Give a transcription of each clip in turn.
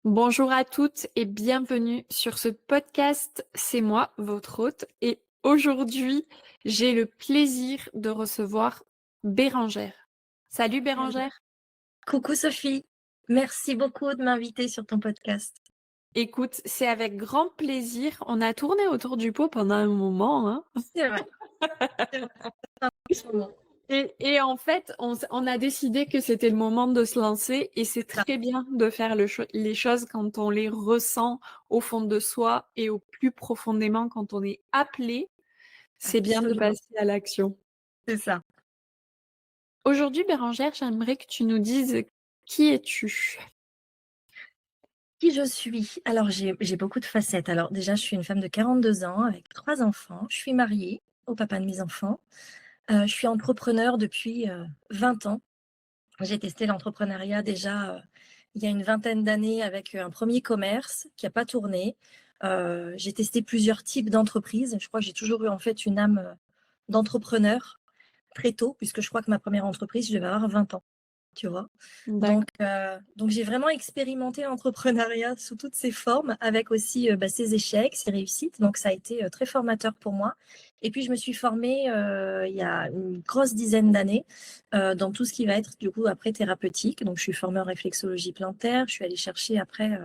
Bonjour à toutes et bienvenue sur ce podcast. C'est moi, votre hôte, et aujourd'hui, j'ai le plaisir de recevoir Bérangère. Salut Hello. Bérangère. Coucou Sophie, merci beaucoup de m'inviter sur ton podcast. Écoute, c'est avec grand plaisir. On a tourné autour du pot pendant un moment, hein. C'est vrai, c'est vrai, c'est un moment. Et en fait, on a décidé que c'était le moment de se lancer et c'est Ça, très bien de faire les choses quand on les ressent au fond de soi et au plus profondément quand on est appelé. C'est bien de absolument, passer à l'action. c'est ça. Aujourd'hui, Bérangère, j'aimerais que tu nous dises qui es-tu? Qui je suis? Alors j'ai beaucoup de facettes. Alors déjà, je suis une femme de 42 ans avec 3 enfants. Je suis mariée au papa de mes enfants. Je suis entrepreneur depuis, 20 ans. J'ai testé l'entrepreneuriat déjà, il y a une vingtaine d'années avec, un premier commerce qui a pas tourné. J'ai testé plusieurs types d'entreprises. Je crois que j'ai toujours eu en fait une âme, d'entrepreneur. Très tôt, puisque je crois que ma première entreprise, je devais avoir 20 ans, tu vois? Donc D'accord. j'ai vraiment expérimenté l'entrepreneuriat sous toutes ses formes avec aussi, ses échecs, ses réussites, donc ça a été, très formateur pour moi et puis je me suis formée, il y a une grosse dizaine d'années, dans tout ce qui va être du coup après thérapeutique. Donc je suis formée en réflexologie plantaire, je suis allée chercher après,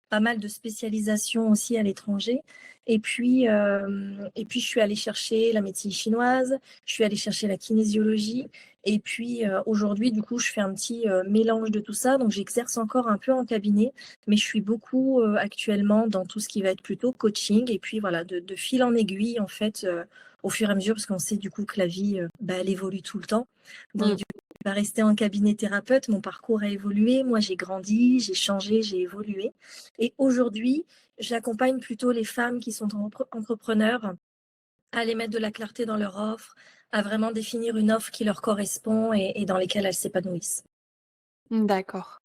pas mal de spécialisations aussi à l'étranger et puis je suis allée chercher la médecine chinoise, je suis allée chercher la kinésiologie et puis, aujourd'hui, du coup, je fais un petit, mélange de tout ça. Donc j'exerce encore un peu en cabinet, mais je suis beaucoup, actuellement dans tout ce qui va être plutôt coaching et puis voilà, de fil en aiguille, en fait, au fur et à mesure, parce qu'on sait du coup que la vie, elle évolue tout le temps. Donc Mmh. du coup, je suis pas restée en cabinet thérapeute, mon parcours a évolué. Moi, j'ai grandi, j'ai changé, j'ai évolué et aujourd'hui, j'accompagne plutôt les femmes qui sont entrepreneurs à les mettre de la clarté dans leur offre, à vraiment définir une offre qui leur correspond et dans lesquelles elles s'épanouissent. D'accord.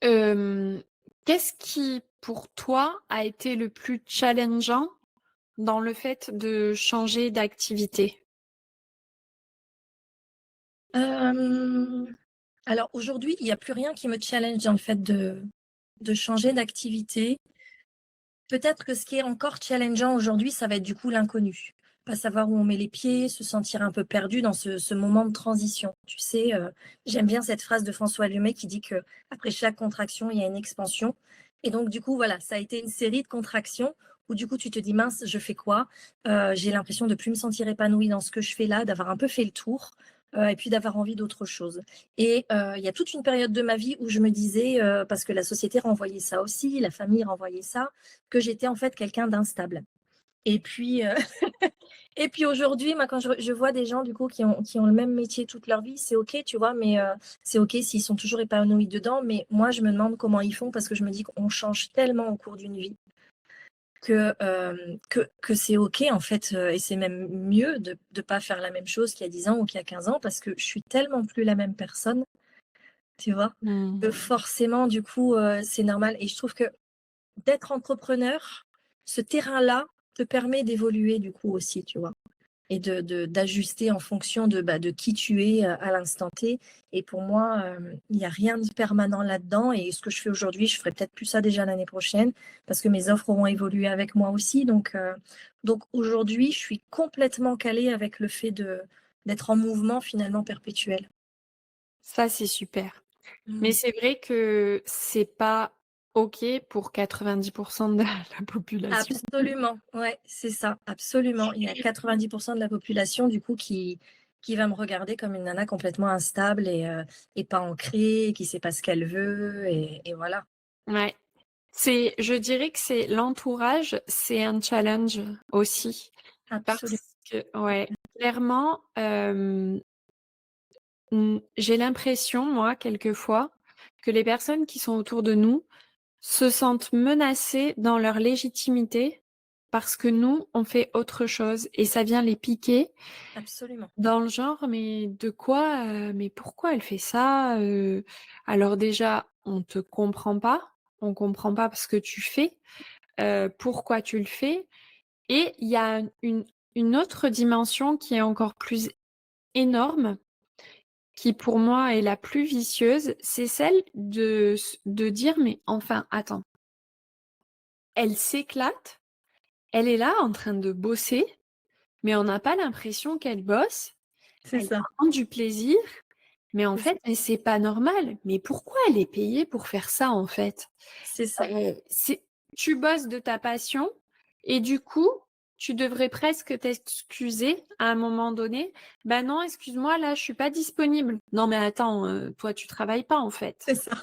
Hem, Qu'est-ce qui, pour toi, a été le plus challengeant dans le fait de changer d'activité? Hem, alors aujourd'hui, il y a plus rien qui me challenge dans le fait de changer d'activité. Peut-être que ce qui est encore challengeant aujourd'hui, ça va être du coup l'inconnu. Pas savoir où on met les pieds, se sentir un peu perdu dans ce moment de transition. Tu sais, j'aime bien cette phrase de François Lemay qui dit que après chaque contraction, il y a une expansion et donc du coup, voilà, ça a été une série de contractions où du coup, tu te dis: «Mince, je fais quoi?» J'ai l'impression de plus me sentir épanouie dans ce que je fais là, d'avoir un peu fait le tour, et puis d'avoir envie d'autre chose et il y a toute une période de ma vie où je me disais, parce que la société renvoyait ça aussi, la famille renvoyait ça, que j'étais en fait quelqu'un d'instable. Et puis, et puis aujourd'hui, moi, quand je vois des gens du coup qui ont le même métier toute leur vie, c'est OK, tu vois? Mais, c'est OK s'ils sont toujours épanouis dedans, mais moi, je me demande comment ils font parce que je me dis qu'on change tellement au cours d'une vie que c'est OK en fait, et c'est même mieux de pas faire la même chose qu'il y a 10 ans ou qu'il y a 15 ans parce que je suis tellement plus la même personne, tu vois? Mmh. Que forcément du coup, c'est normal et je trouve que d'être entrepreneur, ce terrain-là te permet d'évoluer du coup aussi, tu vois? Et d'ajuster en fonction de qui tu es, à l'instant T et pour moi, il y a rien de permanent là-dedans et ce que je fais aujourd'hui, je ferai peut-être plus ça déjà l'année prochaine parce que mes offres auront évolué avec moi aussi donc aujourd'hui, je suis complètement calée avec le fait d'être en mouvement finalement perpétuel. Ça, c'est super. Mais Mmh. c'est vrai que c'est pas OK pour 90 de la population. Absolument, ouais, c'est ça, absolument. Il y a 90 de la population du coup qui va me regarder comme une nana complètement instable et pas ancrée, qui sait pas ce qu'elle veut et voilà. Ouais. Je dirais que c'est l'entourage, c'est un challenge aussi Absolument. parce que ouais, clairement, j'ai l'impression, moi, quelquefois, que les personnes qui sont autour de nous se sentent menacées dans leur légitimité parce que nous, on fait autre chose et ça vient les piquer Absolument. dans le genre: «Mais de quoi, mais pourquoi elle fait ça?» Alors déjà, on comprend pas ce que tu fais, pourquoi tu le fais et il y a une autre dimension qui est encore plus énorme qui pour moi est la plus vicieuse, c'est celle de dire: «Mais enfin, attends, elle s'éclate, elle est là en train de bosser, mais on n'a pas l'impression qu'elle bosse, C'est elle ça, prend du plaisir, mais en c'est ça, fait, mais c'est pas normal. Mais pourquoi elle est payée pour faire ça, en fait?» c'est ça, C'est tu bosses de ta passion et du coup, tu devrais presque t'excuser à un moment donné: «Bah non, excuse-moi, là, je suis pas disponible». Non mais attends, toi, tu travailles pas, en fait. c'est ça.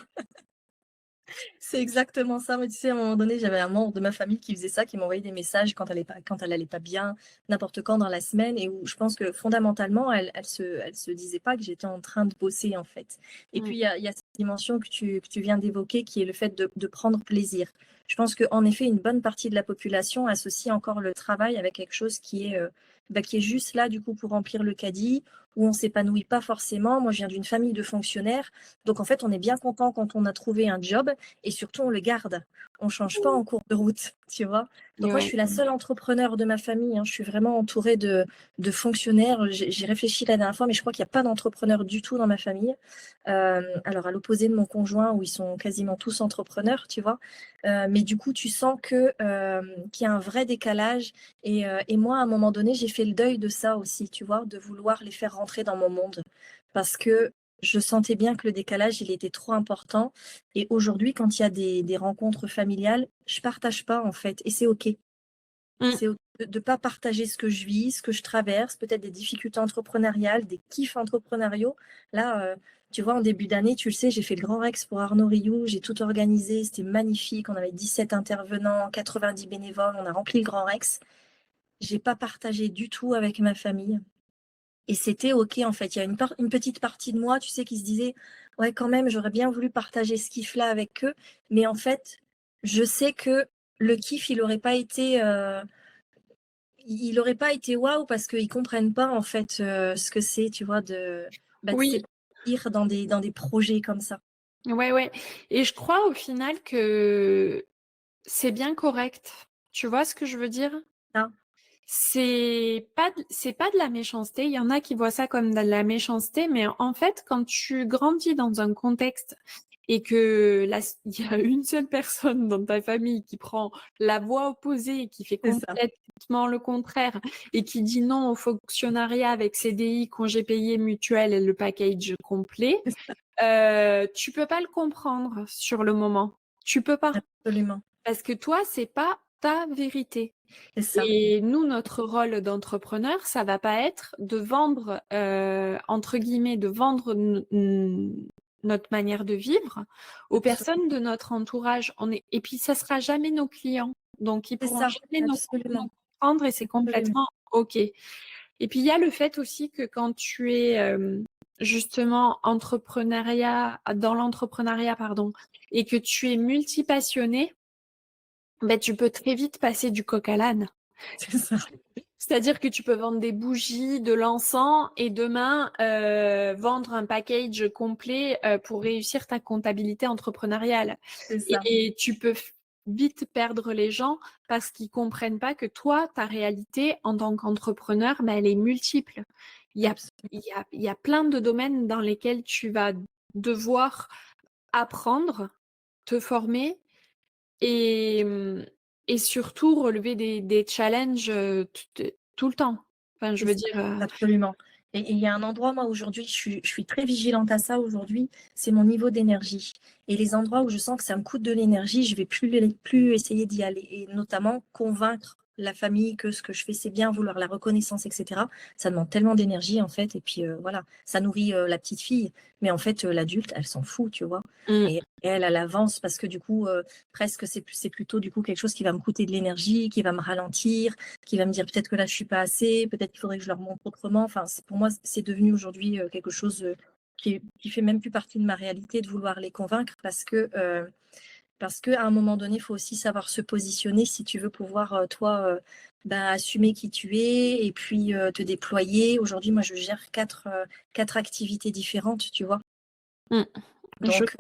C'est exactement ça. Mais tu sais, à un moment donné, j'avais un membre de ma famille qui faisait ça, qui m'envoyait des messages quand elle allait pas bien, n'importe quand dans la semaine et où je pense que fondamentalement, elle se disait pas que j'étais en train de bosser, en fait. Et Mmh, puis il y a cette dimension que tu viens d'évoquer qui est le fait de prendre plaisir. Je pense qu'en effet, une bonne partie de la population associe encore le travail avec quelque chose qui est juste là, du coup, pour remplir le caddie, où on s'épanouit pas forcément. Moi, je viens d'une famille de fonctionnaires, donc en fait, on est bien content quand on a trouvé un job et surtout on le garde. On change pas en cours de route, tu vois? Donc moi, je ouais. suis la seule entrepreneur de ma famille, hein. Je suis vraiment entourée de fonctionnaires. J'ai réfléchi la dernière fois, mais je crois qu'il y a pas d'entrepreneurs du tout dans ma famille. Alors à l'opposé de mon conjoint où ils sont quasiment tous entrepreneurs, tu vois? Mais du coup, tu sens qu'il y a un vrai décalage et moi, à un moment donné, j'ai fait le deuil de ça aussi, tu vois? De vouloir les faire rentrer dans mon monde parce que je sentais bien que le décalage, il était trop important et aujourd'hui, quand il y a des rencontres familiales, je partage pas, en fait et c'est OK. Mmh. C'est OK de pas partager ce que je vis, ce que je traverse, peut-être des difficultés entrepreneuriales, des kiffs entrepreneuriaux. Là, tu vois, en début d'année, tu le sais, j'ai fait le Grand Rex pour Arnaud Riou, j'ai tout organisé, c'était magnifique. On avait 17 intervenants, 90 bénévoles, on a rempli le Grand Rex. J'ai pas partagé du tout avec ma famille et c'était OK, en fait. Il y a une petite partie de moi, tu sais, qui se disait: «Ouais, quand même, j'aurais bien voulu partager ce kiff-là avec eux», mais en fait, je sais que le kiff, il aurait pas été waouh parce qu'ils comprennent pas, en fait, ce que c'est, tu vois, de Oui, s'épanouir dans des projets comme ça. ouais, ouais et je crois au final que c'est bien correct. Tu vois ce que je veux dire? Ah, C'est pas de la méchanceté. Il y en a qui voient ça comme de la méchanceté, mais en fait, quand tu grandis dans un contexte et que la il y a une seule personne dans ta famille qui prend la voie opposée et qui fait c'est ça, complètement le contraire et qui dit non au fonctionnariat avec CDI, congés payés, mutuelles et le package complet, c'est ça, tu peux pas le comprendre sur le moment. Tu peux pas. absolument, Parce que toi, c'est pas ta vérité. c'est ça, Et nous, notre rôle d'entrepreneur, ça va pas être de vendre, entre guillemets, de vendre notre manière de vivre aux personnes de notre entourage. On est et puis ça sera jamais nos clients, donc ils c'est pourront ça, jamais nous absolument, comprendre et c'est absolument. complètement OK. Et puis il y a le fait aussi que quand tu es, justement dans l'entrepreneuriat, pardon, et que tu es multipassionné, ben tu peux très vite passer du coq à l'âne. C'est ça, C'est-à-dire que tu peux vendre des bougies, de l'encens et demain, vendre un package complet, pour réussir ta comptabilité entrepreneuriale c'est ça, et tu peux vite perdre les gens parce qu'ils comprennent pas que toi, ta réalité en tant qu'entrepreneur, bah, elle est multiple. Il y a absolument, il y a plein de domaines dans lesquels tu vas devoir apprendre, te former et et surtout relever des challenges, tout le temps. Enfin, je c'est veux ça, dire, absolument et il y a un endroit, moi, aujourd'hui, je suis très vigilante à ça aujourd'hui, c'est mon niveau d'énergie et les endroits où je sens que ça me coûte de l'énergie, je vais plus essayer d'y aller et notamment convaincre la famille que ce que je fais, c'est bien, vouloir la reconnaissance et cetera. Ça demande tellement d'énergie, en fait et puis, voilà, ça nourrit, la petite fille, mais en fait, l'adulte, elle s'en fout, tu vois? mmh, Et elle avance parce que du coup, presque c'est plutôt du coup quelque chose qui va me coûter de l'énergie, qui va me ralentir, qui va me dire peut-être que là je suis pas assez, peut-être qu'il faudrait que je leur montre autrement. Enfin, pour moi, c'est devenu aujourd'hui quelque chose qui fait même plus partie de ma réalité de vouloir les convaincre parce que à un moment donné, il faut aussi savoir se positionner si tu veux pouvoir toi bah, assumer qui tu es et puis te déployer. Aujourd'hui, moi, je gère quatre activités différentes, tu vois. mmh, je Donc,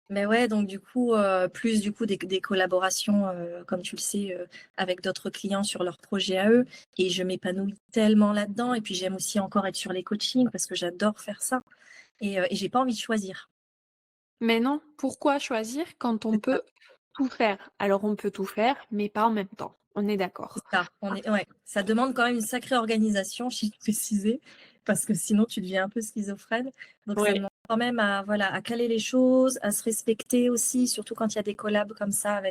mais ouais, donc du coup, plus du coup des collaborations, comme tu le sais, avec d'autres clients sur leurs projets à eux et je m'épanouis tellement là-dedans et puis j'aime aussi encore être sur les coachings parce que j'adore faire ça. et j'ai pas envie de choisir. Mais non, pourquoi choisir quand on C'est ça. peut tout faire? Alors on peut tout faire, mais pas en même temps. On est C'est d'accord. ça, on est ouais, ça demande quand même une sacrée organisation, je tiens à préciser, parce que sinon tu deviens un peu schizophrène. Donc ça Oui. demande quand même à voilà, à caler les choses, à se respecter aussi, surtout quand il y a des collabs comme ça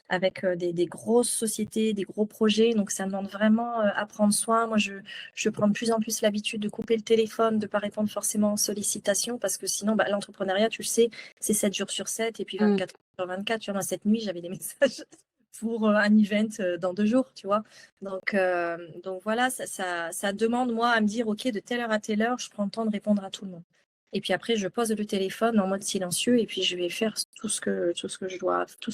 avec des grosses sociétés, des gros projets. Donc ça demande vraiment, à prendre soin. Moi, je prends de plus en plus l'habitude de couper le téléphone, de pas répondre forcément aux sollicitations parce que sinon, bah, l'entrepreneuriat, tu le sais, c'est 7 jours sur 7 et puis Mmh. 24 heures sur 24. Tu vois, moi, cette nuit, j'avais des messages pour un event dans 2 jours, tu vois. Donc voilà, ça demande moi à me dire, ok, de telle heure à telle heure, je prends le temps de répondre à tout le monde. Et puis après, je pose le téléphone en mode silencieux et puis je vais faire tout ce que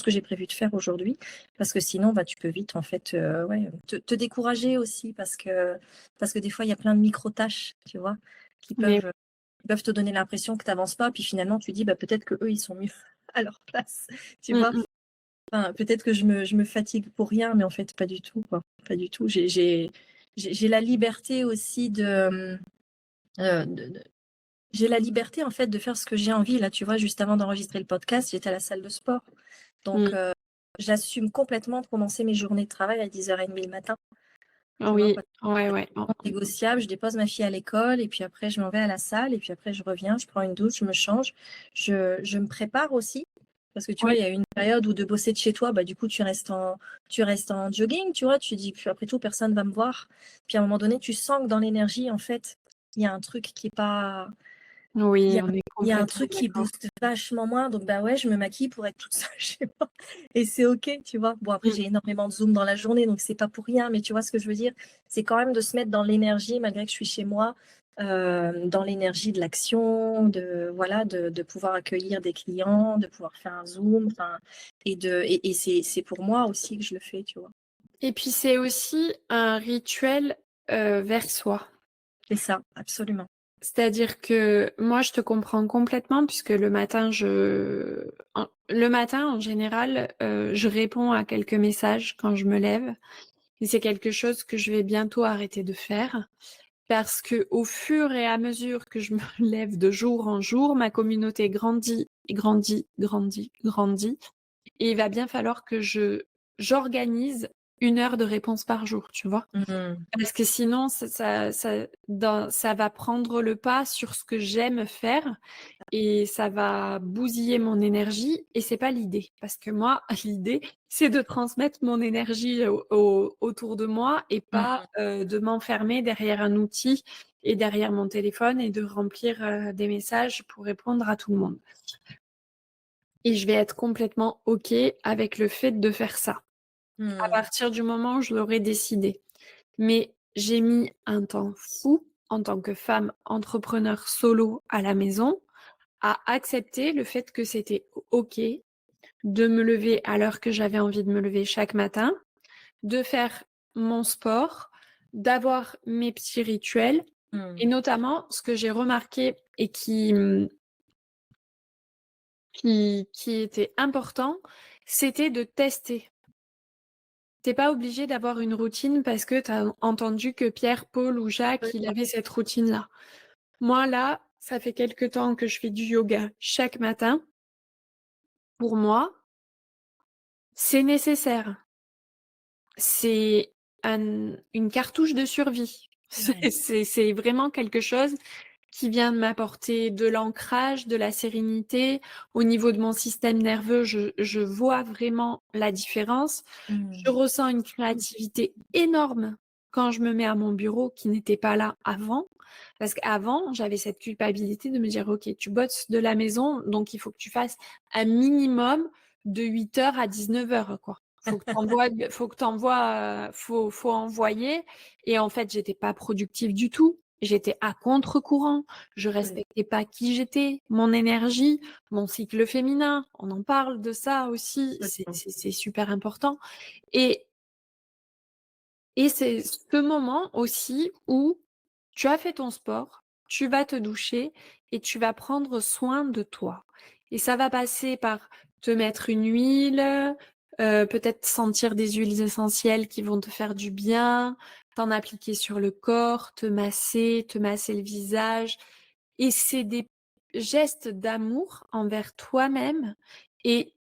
j'ai prévu de faire aujourd'hui, parce que sinon, bah, tu peux vite en fait, ouais, te décourager aussi parce que des fois, il y a plein de micro-tâches, tu vois, qui Mais peuvent te donner l'impression que tu avances pas, puis finalement, tu dis, bah, peut-être que eux, ils sont mieux à leur place, tu mmh vois. mh. Enfin, peut-être que je me fatigue pour rien, mais en fait, pas du tout, quoi. Pas du tout. J'ai la liberté aussi de j'ai la liberté, en fait, de faire ce que j'ai envie. Là, tu vois, juste avant d'enregistrer le podcast, j'étais à la salle de sport. Donc, Mmh. j'assume complètement de commencer mes journées de travail à 10h30 le matin, tu vois? Oui, Parce ouais, que ouais. c'est non négociable. Je dépose ma fille à l'école et puis après, je m'en vais à la salle et puis après, je reviens, je prends une douche, je me change. Je me prépare aussi parce que, tu vois, Oui. il y a une période où de bosser de chez toi, bah, du coup, tu restes en jogging, tu vois? Tu dis: «Puis après tout, personne va me voir». Puis à un moment donné, tu sens que dans l'énergie, en fait, il y a un truc qui est pas il y Oui, a on est il y a un complètement truc qui d'accord. booste vachement moins, donc bah, ouais, je me maquille pour être toute seule chez moi et c'est OK, tu vois? Bon, après, Mmh. j'ai énormément de Zoom dans la journée, donc c'est pas pour rien, mais tu vois ce que je veux dire? C'est quand même de se mettre dans l'énergie malgré que je suis chez moi, dans l'énergie de l'action, de voilà, de pouvoir accueillir des clients, de pouvoir faire un Zoom, enfin et c'est pour moi aussi que je le fais, tu vois? Et puis c'est aussi un rituel, vers soi. C'est ça, absolument. C'est-à-dire que moi, je te comprends complètement puisque le matin, en général, je réponds à quelques messages quand je me lève et c'est quelque chose que je vais bientôt arrêter de faire parce qu'au fur et à mesure que je me lève de jour en jour, ma communauté grandit, grandit, grandit, grandit et il va bien falloir que j'organise 1 heure de réponse par jour, tu vois? Mmh. Parce que sinon ça va prendre le pas sur ce que j'aime faire et ça va bousiller mon énergie et c'est pas l'idée. Parce que moi, l'idée, c'est de transmettre mon énergie autour de moi et pas, Mmh. de m'enfermer derrière un outil et derrière mon téléphone et de remplir, des messages pour répondre à tout le monde. Et je vais être complètement OK avec le fait de faire ça, à Mmh. partir du moment où je l'aurai décidé. Mais j'ai mis un temps fou, en tant que femme entrepreneur solo à la maison, à accepter le fait que c'était OK de me lever à l'heure que j'avais envie de me lever chaque matin, de faire mon sport, d'avoir mes petits rituels Mmh. et notamment ce que j'ai remarqué et qui était important, c'était de tester. Tu pas obligé d'avoir une routine parce que tu as entendu que Pierre, Paul ou Jacques, il avait cette routine-là. Moi, là, ça fait quelque temps que je fais du yoga chaque matin. Pour moi, c'est nécessaire. C'est une cartouche de survie. Ouais. C'est vraiment quelque chose qui vient de m'apporter de l'ancrage, de la sérénité. Au niveau de mon système nerveux, je vois vraiment la différence. Je Mmh. ressens une créativité énorme quand je me mets à mon bureau qui n'était pas là avant. Parce qu'avant, j'avais cette culpabilité de me dire: «OK, tu bosses de la maison, donc il faut que tu fasses un minimum de 8 heures à 19 heures, quoi. Faut envoyer» et en fait, j'étais pas productive du tout. J'étais à contre-courant. Je Ouais. respectais pas qui j'étais, mon énergie, mon cycle féminin. On en parle de ça aussi, Absolument. c'est super important et c'est ce moment aussi où tu as fait ton sport, tu vas te doucher et tu vas prendre soin de toi et ça va passer par te mettre une huile, peut-être sentir des huiles essentielles qui vont te faire du bien, t'en appliquer sur le corps, te masser le visage et c'est des geste d'amour envers toi-même et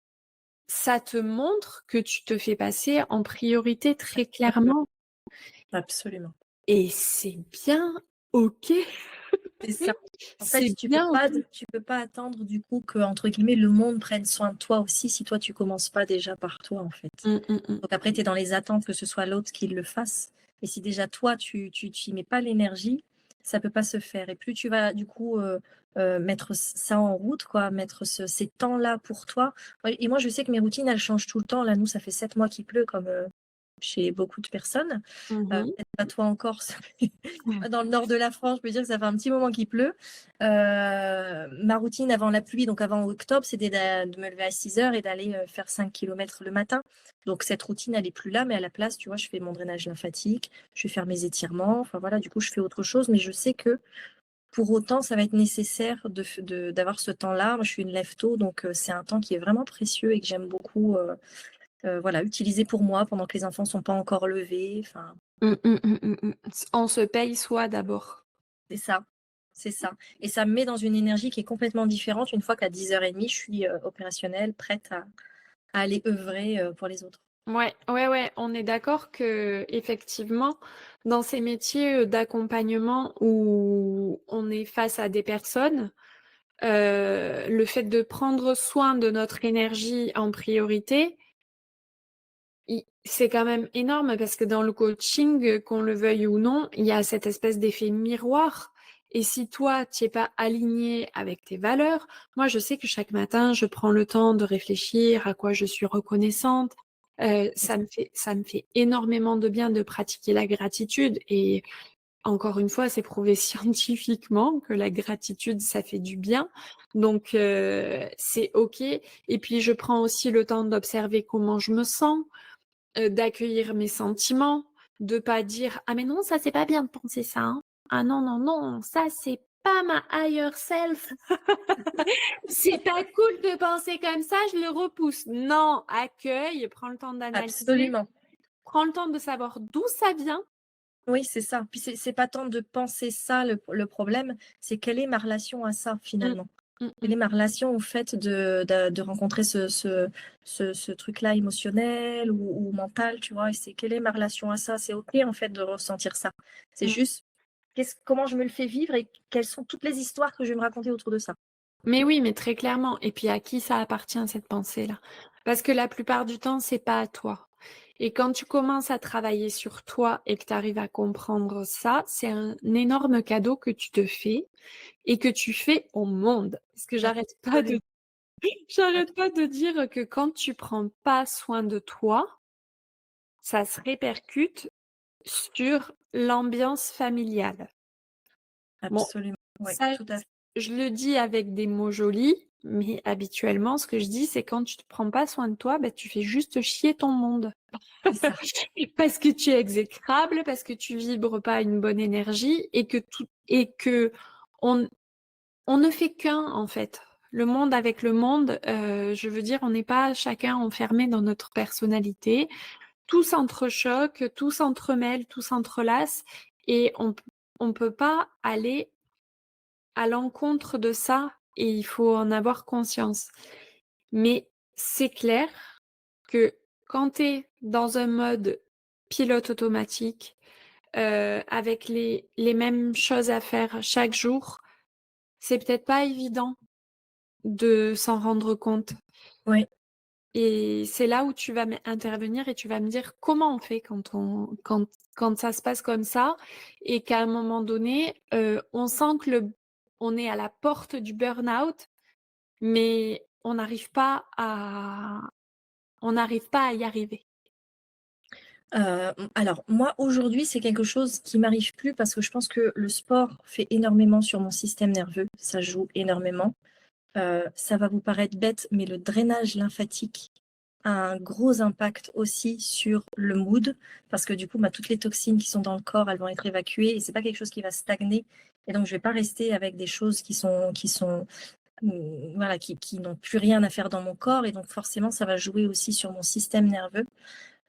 ça te montre que tu te fais passer en priorité très clairement Absolument. et c'est bien OK. C'est ça. En C'est fait, bien OK. tu peux pas attendre du coup que, entre guillemets, «le monde» prenne soin de toi aussi si toi tu commences pas déjà par toi, en fait. Mmh, mmh, mmh. Donc après tu es dans les attentes que ce soit l'autre qui le fasse et si déjà toi tu y mets pas l'énergie, ça peut pas se faire et plus tu vas du coup, mettre ça en route quoi, mettre ces temps-là pour toi. Ouais et moi je sais que mes routines elles changent tout le temps. Là nous ça fait 7 mois qu'il pleut comme, chez beaucoup de personnes. Mmh mh. Peut-être pas toi encore, ça fait dans le nord de la France, je peux dire que ça fait un petit moment qu'il pleut. Ma routine avant la pluie, donc avant octobre, c'était de me lever à 6 heures et d'aller, faire 5 kilomètres le matin. Donc cette routine, elle est plus là, mais à la place, tu vois, je fais mon drainage lymphatique, je vais faire mes étirements, enfin voilà, du coup, je fais autre chose, mais je sais que pour autant, ça va être nécessaire d'avoir ce temps-là. Moi, je suis une lève tôt, donc c'est un temps qui est vraiment précieux et que j'aime beaucoup, voilà, utiliser pour moi pendant que les enfants sont pas encore levés, enfin Mmh, mmh, mmh, mmh, mmh. On se paye soi d'abord. c'est ça, c'est ça et ça me met dans une énergie qui est complètement différente une fois qu'à 10h30, je suis, opérationnelle, prête à aller œuvrer, pour les autres. Ouais, ouais, ouais, on est d'accord qu'effectivement, dans ces métiers, d'accompagnement où on est face à des personnes, le fait de prendre soin de notre énergie en priorité, i c'est quand même énorme parce que dans le coaching, qu'on le veuille ou non, il y a cette espèce d'effet miroir et si toi, tu es pas aligné avec tes valeurs moi, je sais que chaque matin, je prends le temps de réfléchir à quoi je suis reconnaissante. Ça me fait énormément de bien de pratiquer la gratitude et encore une fois, c'est prouvé scientifiquement que la gratitude, ça fait du bien. Donc c'est OK et puis je prends aussi le temps d'observer comment je me sens, d'accueillir mes sentiments, de pas dire: «Ah mais non, ça c'est pas bien de penser ça, hein. Ah non, non, non, ça c'est pas ma higher self, c'est pas cool de penser comme ça, je le repousse». Non, accueille, prends le temps d'analyser, Absolument. prends le temps de savoir d'où ça vient. Oui, c'est ça. Puis c'est pas tant de penser ça le problème, c'est quelle est ma relation à ça Mmh. finalement? Mmh Quelle mh. est ma relation au fait de rencontrer ce truc-là émotionnel ou mental, tu vois? Et c'est quelle est ma relation à ça? C'est OK en fait de ressentir ça. C'est Mmh. juste comment je me le fais vivre et quelles sont toutes les histoires que je vais me raconter autour de ça. Mais oui, mais très clairement et puis à qui ça appartient cette pensée-là? Parce que la plupart du temps, c'est pas à toi et quand tu commences à travailler sur toi et que tu arrives à comprendre ça, c'est un énorme cadeau que tu te fais et que tu fais au monde. Parce que Absolument. j'arrête pas de dire que quand tu prends pas soin de toi, ça se répercute sur l'ambiance familiale. Bon, Absolument. Oui, ça, tout à fait. je le dis avec des mots jolis, mais habituellement, ce que je dis, c'est quand tu te prends pas soin de toi, bah, tu fais juste chier ton monde. C'est ça. Parce que tu es exécrable, parce que tu vibres pas une bonne énergie et que on on ne fait qu'un, en fait. Le monde avec le monde, je veux dire, on n'est pas chacun enfermé dans notre personnalité. Tout s'entrechoque, tout s'entremêle, tout s'entrelace et on peut pas aller à l'encontre de ça et il faut en avoir conscience. Mais c'est clair que quand tu es dans un mode pilote automatique, avec les mêmes choses à faire chaque jour, c'est peut-être pas évident de s'en rendre compte Oui. et c'est là où tu vas intervenir et tu vas me dire comment on fait quand ça se passe comme ça et qu'à un moment donné, on sent que on est à la porte du burn-out, mais on n'arrive pas à y arriver. Alors moi, aujourd'hui, c'est quelque chose qui m'arrive plus parce que je pense que le sport fait énormément sur mon système nerveux. Ça joue énormément. Ça va vous paraître bête, mais le drainage lymphatique a un gros impact aussi sur le mood parce que du coup, bah, toutes les toxines qui sont dans le corps, elles vont être évacuées et c'est pas quelque chose qui va stagner et donc je vais pas rester avec des choses voilà, qui n'ont plus rien à faire dans mon corps et donc forcément, ça va jouer aussi sur mon système nerveux.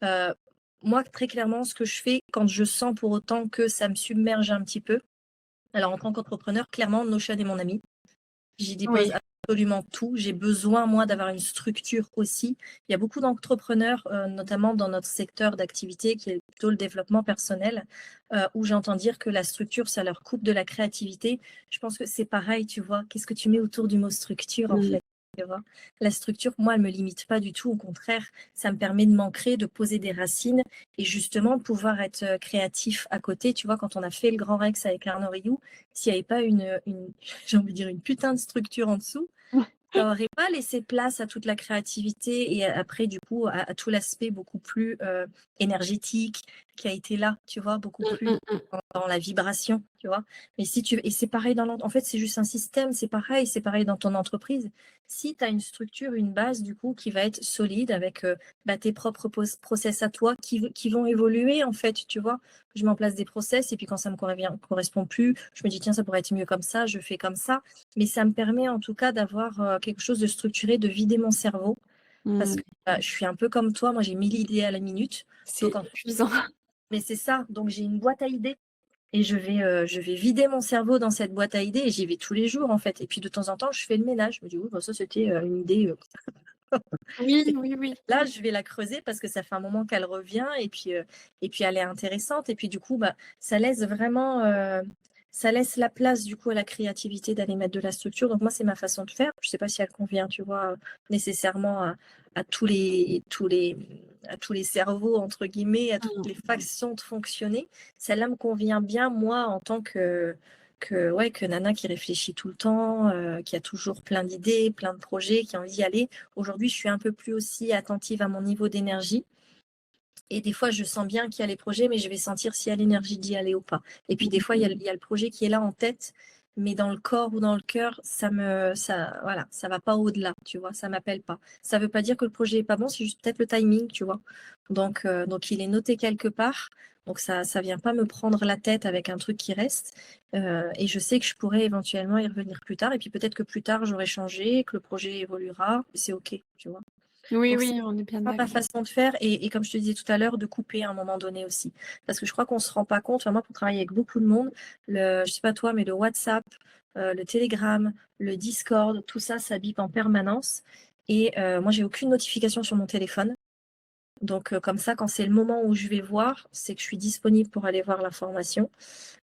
Heu, Moi, très clairement, ce que je fais quand je sens pour autant que ça me submerge un petit peu, alors en tant qu'entrepreneur, clairement, Notion est mon ami. J'y dépose Oui. absolument tout. J'ai besoin, moi, d'avoir une structure aussi. Il y a beaucoup d'entrepreneurs, notamment dans notre secteur d'activité, qui est plutôt le développement personnel, où j'entends dire que la structure, ça leur coupe de la créativité. Je pense que c'est pareil, tu vois. Qu'est-ce que tu mets autour du mot structure, en Mmh. fait, tu vois? La structure, moi, elle me limite pas du tout. Au contraire, ça me permet de m'ancrer, de poser des racines et justement de pouvoir être créatif à côté. Tu vois, quand on a fait le Grand Rex avec Arnaud Rioux, s'il n'y avait pas j'ai envie de dire une putain de structure en dessous, ça aurait pas laissé place à toute la créativité et après, du coup, à tout l'aspect beaucoup plus énergétique qui a été là, tu vois, beaucoup Mmh, plus mmh, mmh. dans la vibration, tu vois. Mais si tu et c'est pareil en fait, c'est juste un système, c'est pareil dans ton entreprise. Si tu as une structure, une base, du coup, qui va être solide avec bah, tes propres process à toi qui vont évoluer, en fait, tu vois. Je mets en place des process et puis quand ça me correspond plus, je me dis, tiens, ça pourrait être mieux comme ça, je fais comme ça. Mais ça me permet en tout cas d'avoir quelque chose de structuré, de vider mon cerveau. Parce Mmh. que je suis un peu comme toi, moi j'ai 1000 idées à la minute. C'est Donc, épuisant. mais c'est ça, donc j'ai une boîte à idées. Et je vais vider mon cerveau dans cette boîte à idées et j'y vais tous les jours en fait. Et puis de temps en temps, je fais le ménage. Je me dis, oui, bah, ça c'était une idée. Oui, oui, oui. Là, je vais la creuser parce que ça fait un moment qu'elle revient et puis elle est intéressante. Et puis du coup, bah, ça laisse vraiment, ça laisse la place du coup à la créativité d'aller mettre de la structure. Donc moi, c'est ma façon de faire. Je sais pas si elle convient, tu vois, nécessairement à à tous les cerveaux, entre guillemets, à toutes Mmh. les façons de fonctionner. Celle-là me convient bien, moi, en tant ouais, que nana qui réfléchit tout le temps, qui a toujours plein d'idées, plein de projets, qui a envie d'y aller. Aujourd'hui, je suis un peu plus aussi attentive à mon niveau d'énergie. Et des fois, je sens bien qu'il y a les projets, mais je vais sentir s'il y a l'énergie d'y aller ou pas. Et puis, des fois, il y a le projet qui est là en tête, mais dans le corps ou dans le cœur, voilà, ça va pas au-delà, tu vois, ça m'appelle pas. Ça veut pas dire que le projet est pas bon, c'est juste peut-être le timing, tu vois. Donc, il est noté quelque part. Donc, ça vient pas me prendre la tête avec un truc qui reste. Et je sais que je pourrais éventuellement y revenir plus tard. Et puis, peut-être que plus tard, j'aurai changé, que le projet évoluera. C'est OK, tu vois. Oui, Donc, c'est oui, on est bien pas ma d'accord. façon de faire et comme je te disais tout à l'heure, de couper à un moment donné aussi. Parce que je crois qu'on se rend pas compte, enfin moi pour travailler avec beaucoup de monde, je sais pas toi, mais le WhatsApp, le Telegram, le Discord, tout ça, ça bip en permanence. Et moi, j'ai aucune notification sur mon téléphone. Donc comme ça, quand c'est le moment où je vais voir, c'est que je suis disponible pour aller voir l'information.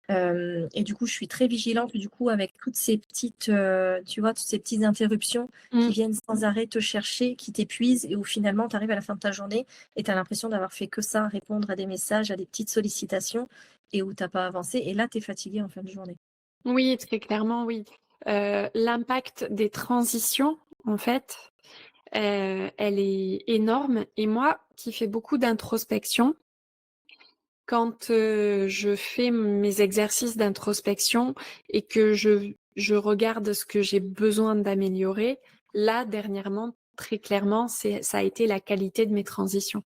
Et du coup, je suis très vigilante, du coup, avec toutes ces petites, tu vois, toutes ces petites interruptions qui Mmh. viennent sans arrêt te chercher, qui t'épuisent et où finalement, tu arrives à la fin de ta journée et tu as l'impression d'avoir fait que ça, répondre à des messages, à des petites sollicitations et où tu pas avancé. Et là, tu es fatigué en fin de journée. Oui, très clairement, oui. L'impact des transitions, en fait, elle est énorme et moi, qui fais beaucoup d'introspection, quand, je fais mes exercices d'introspection et que je regarde ce que j'ai besoin d'améliorer, là, dernièrement, très clairement, ça a été la qualité de mes transitions.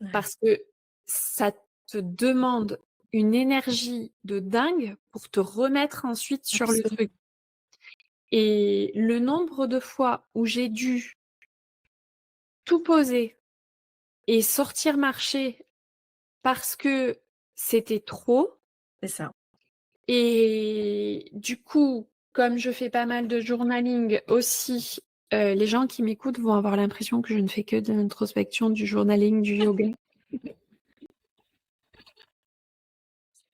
Ouais, Parce que ça te demande une énergie de dingue pour te remettre ensuite sur le absolument. truc. Et le nombre de fois où j'ai dû tout poser et sortir marcher parce que c'était trop C'est ça. et du coup, comme je fais pas mal de journaling aussi, les gens qui m'écoutent vont avoir l'impression que je ne fais que de l'introspection, du journaling, du yoga.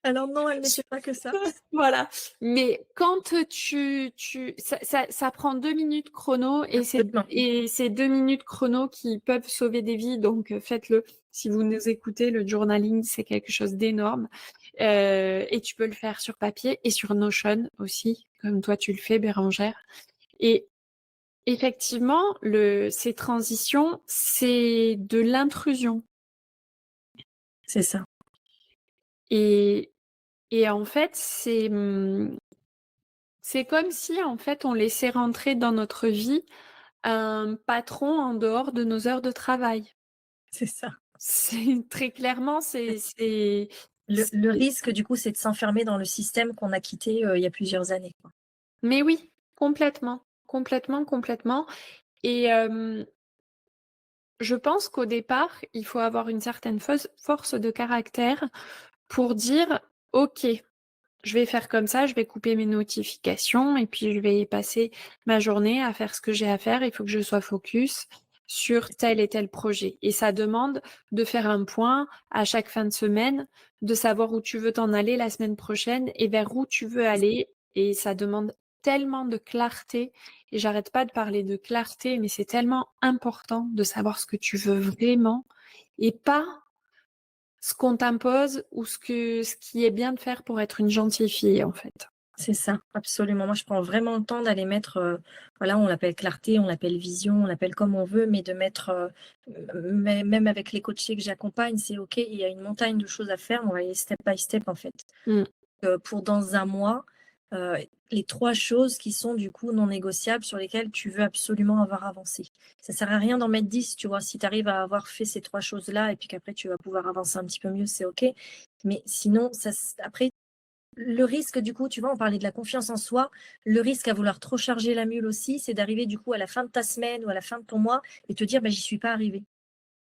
Alors non, elle ne fait pas que ça. Voilà, mais quand ça prend 2 minutes chrono Absolument. et c'est 2 minutes chrono qui peuvent sauver des vies, donc faites-le. Si vous nous écoutez, le journaling, c'est quelque chose d'énorme, et tu peux le faire sur papier et sur Notion aussi, comme toi tu le fais, Bérangère. Et effectivement, ces transitions, c'est de l'intrusion C'est ça. et en fait, c'est comme si, en fait, on laissait rentrer dans notre vie un patron en dehors de nos heures de travail. C'est ça. C'est très clairement, Le c'est risque, du coup, c'est de s'enfermer dans le système qu'on a quitté il y a plusieurs années, quoi. mais oui, complètement, complètement, complètement et je pense qu'au départ, il faut avoir une certaine force de caractère pour dire: «OK, je vais faire comme ça, je vais couper mes notifications et puis je vais passer ma journée à faire ce que j'ai à faire. Il faut que je sois focus sur tel et tel projet. Et ça demande de faire un point à chaque fin de semaine, de savoir où tu veux t'en aller la semaine prochaine et vers où tu veux aller. Et ça demande tellement de clarté. Et j'arrête pas de parler de clarté, mais c'est tellement important de savoir ce que tu veux vraiment et pas ce qu'on t'impose ou ce qui est bien de faire pour être une gentille fille, en fait. C'est ça, absolument. Moi, je prends vraiment le temps d'aller mettre, voilà, on l'appelle clarté, on l'appelle vision, on l'appelle comme on veut, mais de mettre, même avec les coachés que j'accompagne, c'est OK, il y a une montagne de choses à faire, on va y aller step by step, en fait. Mmh. Pour dans un mois, heu, les 3 choses qui sont du coup non négociables sur lesquelles tu veux absolument avoir avancé. Ça sert à rien d'en mettre 10, tu vois? Si tu arrives à avoir fait ces 3 choses-là et puis qu'après tu vas pouvoir avancer un petit peu mieux, c'est OK. Mais sinon, ça s après le risque du coup, tu vois, on parlait de la confiance en soi, le risque à vouloir trop charger la mule aussi, c'est d'arriver du coup à la fin de ta semaine ou à la fin de ton mois et te dire: «Bah, j'y suis pas arrivé».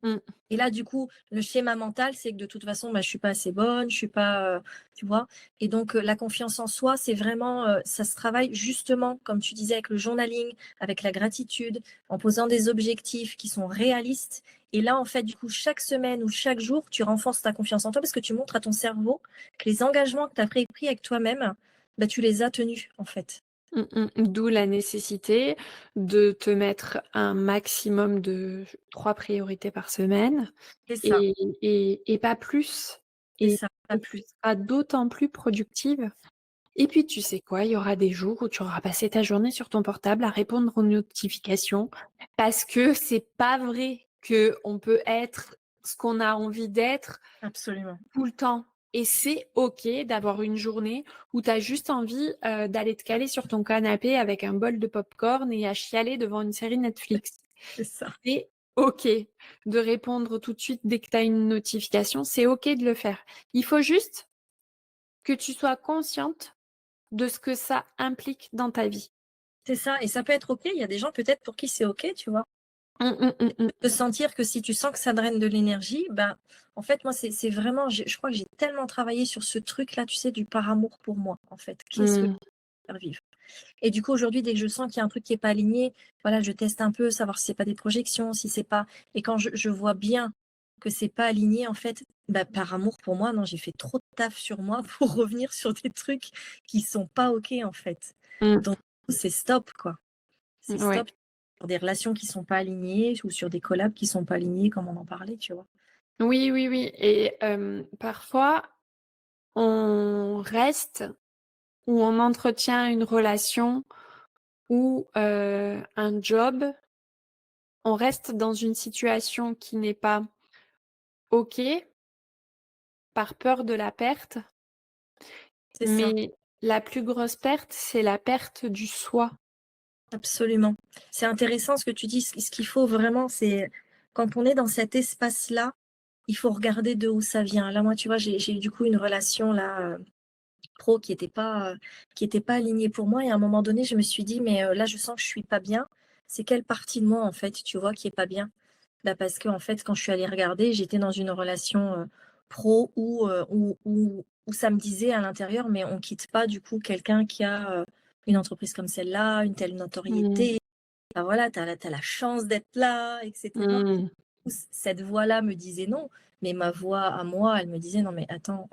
Mmh. Et là, du coup, le schéma mental, c'est que de toute façon, bah, je suis pas assez bonne, je suis pas, tu vois? Et donc, la confiance en soi, c'est vraiment, ça se travaille justement, comme tu disais, avec le journaling, avec la gratitude, en posant des objectifs qui sont réalistes. Et là, en fait, du coup, chaque semaine ou chaque jour, tu renforces ta confiance en toi parce que tu montres à ton cerveau que les engagements que tu as pris avec toi-même, bah, tu les as tenus, en fait. Mmh mh. D'où la nécessité de te mettre un maximum de 3 priorités par semaine C'est ça, et pas plus c'est et ça, pas et tu plus. seras d'autant plus productive et puis tu sais quoi? Il y aura des jours où tu auras passé ta journée sur ton portable à répondre aux notifications parce que c'est pas vrai qu'on peut être ce qu'on a envie d'être Absolument. tout le temps et c'est OK d'avoir une journée où tu as juste envie, d'aller te caler sur ton canapé avec un bol de popcorn et à chialer devant une série Netflix. C'est ça. C'est OK de répondre tout de suite dès que tu as une notification, c'est OK de le faire. Il faut juste que tu sois consciente de ce que ça implique dans ta vie. C'est ça et ça peut être OK. Il y a des gens peut-être pour qui c'est OK, tu vois? Mmh mh, mmh mh. De sentir que si tu sens que ça draine de l'énergie, ben, en fait, moi, c'est vraiment je crois que j'ai tellement travaillé sur ce truc-là, tu sais, du par amour pour moi, en fait. Qu'est-ce que je Mmh. veux faire vivre? Et du coup, aujourd'hui, dès que je sens qu'il y a un truc qui est pas aligné, voilà, je teste un peu, savoir si c'est pas des projections, si c'est pas et quand je vois bien que c'est pas aligné, en fait, bah, par amour pour moi, non, j'ai fait trop de taf sur moi pour revenir sur des trucs qui sont pas OK, en fait. Mmh. Donc c'est stop, quoi. C'est Ouais. stop sur des relations qui sont pas alignées ou sur des collabs qui sont pas alignés comme on en parlait, tu vois? Oui, oui, oui et parfois, on reste ou on entretient une relation ou un job, on reste dans une situation qui n'est pas OK, par peur de la perte, C'est ça, mais la plus grosse perte, c'est la perte du soi. absolument. C'est intéressant ce que tu dis. Ce qu'il faut vraiment, c'est quand on est dans cet espace-là, il faut regarder de où ça vient. Là, moi, tu vois, j'ai eu du coup une relation là, pro qui était pas alignée pour moi et à un moment donné, je me suis dit: «Mais, là, je sens que je suis pas bien. C'est quelle partie de moi, en fait, tu vois, qui est pas bien?» Bah, parce qu'en fait, quand je suis allée regarder, j'étais dans une relation, pro où ça me disait à l'intérieur: «Mais on quitte pas du coup quelqu'un qui a, une entreprise comme celle-là, une telle Mmh. notoriété. Bah, voilà, tu as la chance d'être là et cetera». Mmh. Cette voix-là me disait non, mais ma voix à moi, elle me disait: «Non mais attends,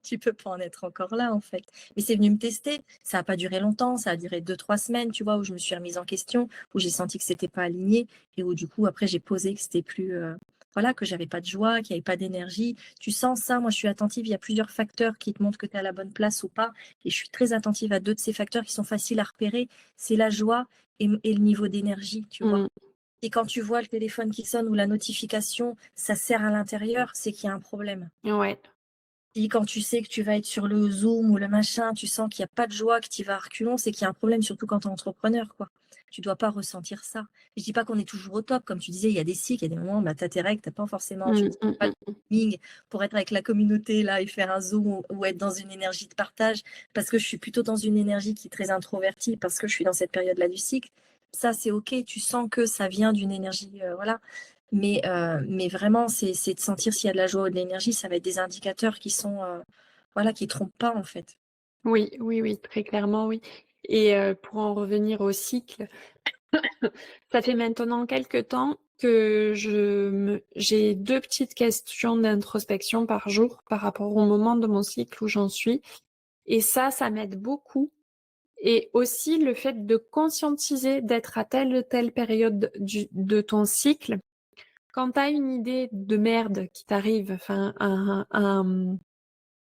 tu peux pas en être encore là, en fait». Mais c'est venu me tester. Ça a pas duré longtemps, ça a duré 2 3 semaines, tu vois? Où je me suis remise en question, où j'ai senti que c'était pas aligné et où du coup après j'ai posé que c'était plus, voilà, que j'avais pas de joie, qu'il y avait pas d'énergie. Tu sens ça? Moi, je suis attentive, il y a plusieurs facteurs qui te montrent que tu es à la bonne place ou pas et je suis très attentive à 2 de ces facteurs qui sont faciles à repérer, c'est la joie et le niveau d'énergie, tu vois? Mmh. Et quand tu vois le téléphone qui sonne ou la notification, ça serre à l'intérieur, c'est qu'il y a un problème. Ouais. Et quand tu sais que tu vas être sur le Zoom ou le machin, tu sens qu'il y a pas de joie, que tu y vas à reculons, c'est qu'il y a un problème, surtout quand tu es entrepreneur, quoi. Tu dois pas ressentir ça. Je dis pas qu'on est toujours au top, comme tu disais, il y a des cycles, il y a des moments, bah, tu as tes règles, tu pas forcément tu Mmh, me dis mmh, pas le mmh. timing pour être avec la communauté là et faire un Zoom ou être dans une énergie de partage, parce que je suis plutôt dans une énergie qui est très introvertie, parce que je suis dans cette période-là du cycle. Ça, c'est OK, tu sens que ça vient d'une énergie, voilà. Mais vraiment, c'est de sentir s'il y a de la joie ou de l'énergie, ça va être des indicateurs qui sont, voilà, qui trompent pas, en fait. Oui, oui, oui, très clairement, oui. Et pour en revenir au cycle, ça fait maintenant quelque temps que j'ai 2 petites questions d'introspection par jour par rapport au moment de mon cycle où j'en suis et ça m'aide beaucoup et aussi le fait de conscientiser d'être à telle ou telle période de ton cycle. Quand tu as une idée de merde qui t'arrive, enfin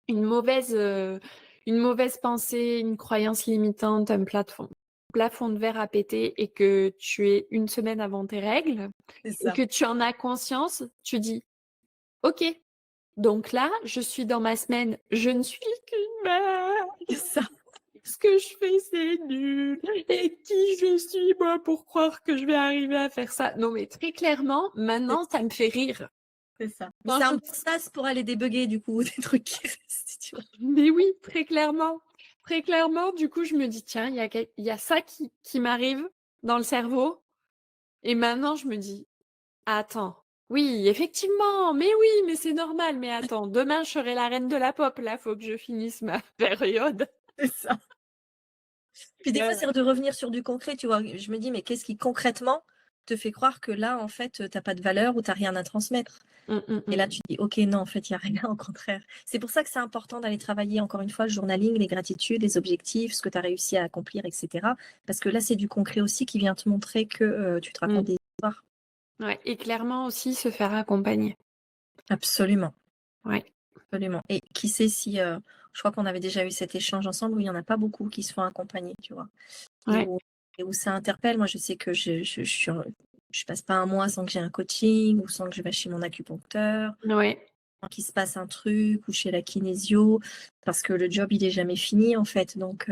une mauvaise, heu, une mauvaise pensée, une croyance limitante, un plafond de verre à péter et que tu es une semaine avant tes règles C'est et ça, que tu en as conscience, tu dis: «OK, donc là, je suis dans ma semaine, je ne suis qu'une merde, c'est ça, ce que je fais, c'est nul et qui je suis moi pour croire que je vais arriver à faire ça?» Non mais très clairement, c'est maintenant ça me fait rire. c'est ça. Mais Quand c'est un je bon sas pour aller débugger, du coup, des trucs qui restent, tu vois? Mais oui, très clairement. Très clairement, du coup, je me dis: «Tiens, il y a ça qui m'arrive dans le cerveau» et maintenant je me dis: «Attends, oui, effectivement, mais oui, mais c'est normal, mais attends, demain je serai la reine de la pop, là, faut que je finisse ma période». C'est ça. Puis des fois, c'est de revenir sur du concret, tu vois? Je me dis: «Mais qu'est-ce qui concrètement te fait croire que là, en fait, tu pas de valeur ou tu rien à transmettre?» Mmh, mmh Et là, mh. tu dis: «OK, non, en fait, il y a rien, au contraire». C'est pour ça que c'est important d'aller travailler, encore une fois, le journaling, les gratitudes, les objectifs, ce que tu as réussi à accomplir et cetera. Parce que là, c'est du concret aussi qui vient te montrer que, tu te racontes Mmh. des histoires. Ouais et clairement aussi se faire accompagner. Absolument, Ouais, absolument, et qui sait si, je crois qu'on avait déjà eu cet échange ensemble où il y en a pas beaucoup qui se font accompagner, tu vois? Et ouais, où et où ça interpelle. Moi, je sais que je passe pas un mois sans que j'ai un coaching ou sans que je vais chez mon acupuncteur, ouais. sans qu'il se passe un truc ou chez la kinésio, parce que le job, il est jamais fini, en fait. Donc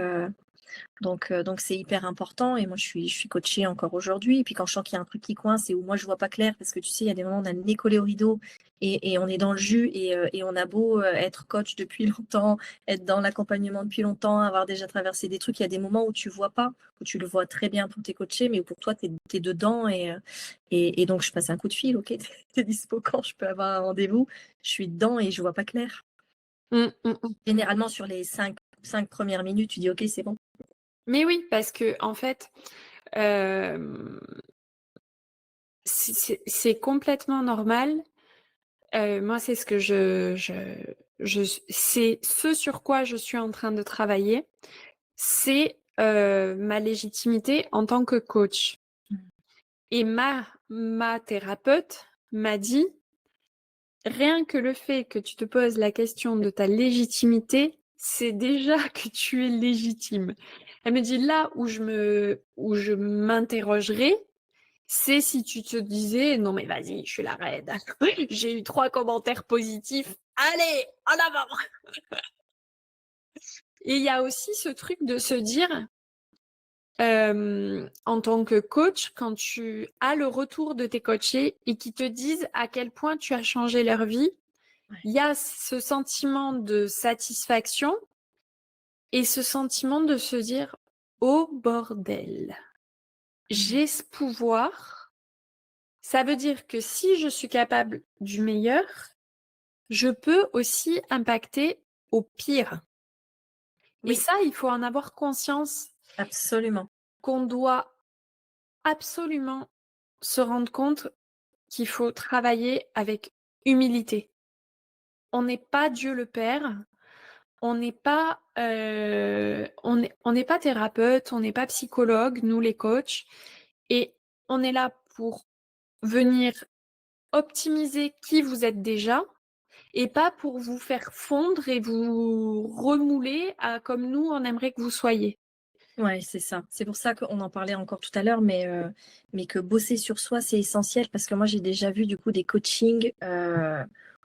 c'est hyper important, et moi je suis coachée encore aujourd'hui, et puis quand je sens qu'il y a un truc qui coince et où moi je vois pas clair, parce que tu sais, il y a des moments où on a le nez collé au rideau et on est dans le jus, et on a beau, être coach depuis longtemps, être dans l'accompagnement depuis longtemps, avoir déjà traversé des trucs, il y a des moments où tu vois pas, où tu le vois très bien pour tes coachés, mais où pour toi tu es dedans, et donc je passe un coup de fil: «OK, tu es dispo quand? Je peux avoir un rendez-vous?» Je suis dedans et je vois pas clair. Mmh, mmh mh. Généralement sur les cinq premières minutes, tu dis: «OK, c'est bon». Mais oui, parce qu'en fait, hem, c'est complètement normal. Moi, c'est ce que je c'est ce sur quoi je suis en train de travailler, c'est, ma légitimité en tant que coach Mmh. et ma thérapeute m'a dit: «Rien que le fait que tu te poses la question de ta légitimité, c'est déjà que tu es légitime». Elle me dit: «Là où je m'interrogerais, c'est si tu te disais: "Non mais vas-y, je suis la reine, j'ai eu 3 commentaires positifs, allez, en avant!"» Et il y a aussi ce truc de se dire, en tant que coach, quand tu as le retour de tes coachés et qui te disent à quel point tu as changé leur vie, Ouais. il y a ce sentiment de satisfaction et ce sentiment de se dire: «Oh bordel, Mmh. j'ai ce pouvoir, ça veut dire que si je suis capable du meilleur, je peux aussi impacter au pire» et Oui, ça, il faut en avoir conscience, absolument. qu'on doit absolument se rendre compte qu'il faut travailler avec humilité. On n'est pas Dieu le Père, on n'est pas thérapeute, on n'est pas psychologue, nous les coachs et on est là pour venir optimiser qui vous êtes déjà et pas pour vous faire fondre et vous remouler à comme nous on aimerait que vous soyez. Ouais, c'est ça. C'est pour ça qu'on en parlait encore tout à l'heure, mais que bosser sur soi, c'est essentiel, parce que moi, j'ai déjà vu du coup des coachings,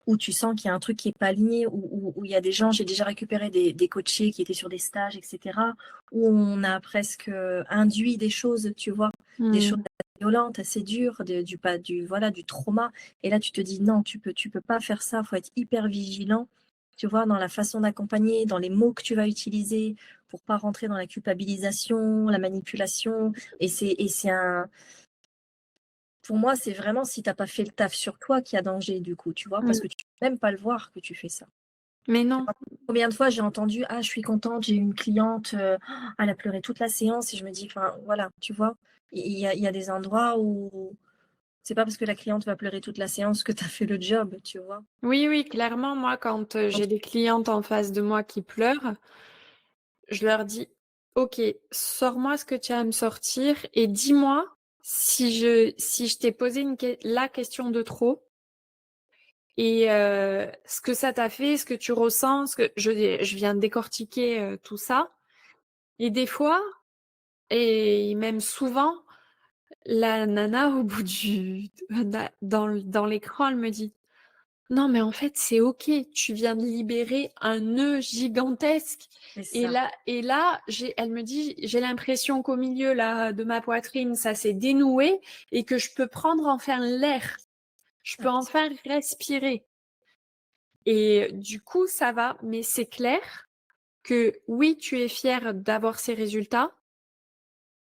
où tu sens qu'il y a un truc qui est pas aligné, où il y a des gens, j'ai déjà récupéré des coachés qui étaient sur des stages, et cetera, où on a presque, induit des choses, tu vois? Des choses Mmh. assez violentes, assez dures, de du pas du voilà, du trauma, et là, tu te dis: «Non, tu peux pas faire ça, faut être hyper vigilant», tu vois? Dans la façon d'accompagner, dans les mots que tu vas utiliser, pour pas rentrer dans la culpabilisation, la manipulation, et c'est un pour moi, c'est vraiment si tu as pas fait le taf sur toi qu'il y a danger, du coup, tu vois? Parce Mmh. que tu peux même pas le voir que tu fais ça. Mais non. Combien de fois j'ai entendu: «Ah, je suis contente, j'ai eu une cliente, elle a pleuré toute la séance» et je me dis, enfin, voilà, tu vois? Il y a des endroits où c'est pas parce que la cliente va pleurer toute la séance que tu as fait le job, tu vois? Oui, oui, clairement, moi, quand, Donc j'ai des clientes en face de moi qui pleurent, je leur dis: «OK, sors-moi ce que tu as à me sortir et dis-moi si je t'ai posé la question de trop et ce que ça t'a fait, ce que tu ressens, ce que» je viens de décortiquer, tout ça et des fois et même souvent, la nana au bout du dans l'écran, elle me dit: «Non, mais en fait, c'est OK, tu viens de libérer un nœud gigantesque c'est et ça, là, elle me dit: «J'ai l'impression qu'au milieu là, de ma poitrine, ça s'est dénoué et que je peux prendre enfin l'air. Je peux abs enfin respirer» et du coup, ça va. Mais c'est clair que oui, tu es fière d'avoir ces résultats,